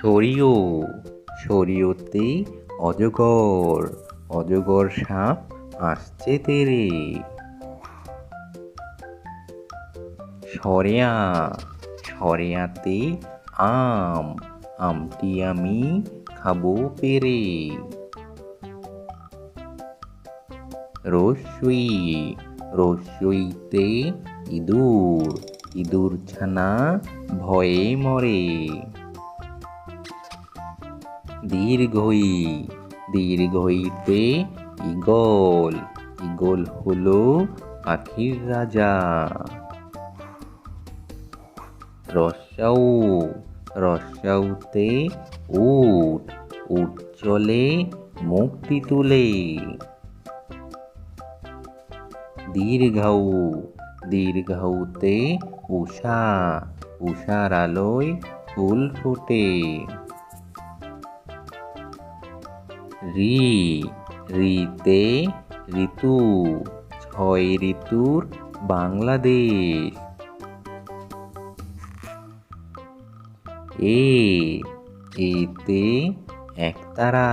সরিও সরিওতে অজগর অজগর সাপ আসছে তেরে। সরেয়া সরেয়াতে আম আমটি আমি খাবো পেরে। রস্যই রস্যইতে ইঁদুর ইঁদুর ছানা ভয়ে মরে। দীর্ঘই দীর্ঘইতে ঈগল ঈগল হলো পাখির রাজা। রস্যাউ রস্যাউতে উট উট চলে মুক্তি তুলে। দীর্ঘাউ দীর্ঘাউতে উষা উষার আলোয় ফুল ফোটে। রি রিতে ঋতু ছয় ঋতুর বাংলাদেশ। এতে একতারা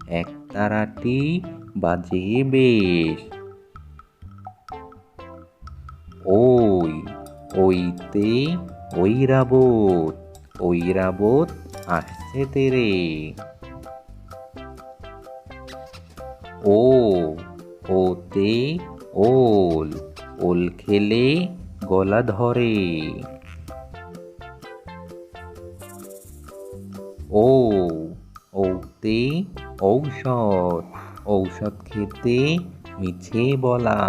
একতারাটি বাজে বেশ। ওই ওইতে ঐরাবত ঐরাবত আসছে তেরে। ওতে ওল ওল খেলে গলা ধরে। ওতে ঔষধ ঔষধ খেতে মিছে বলা।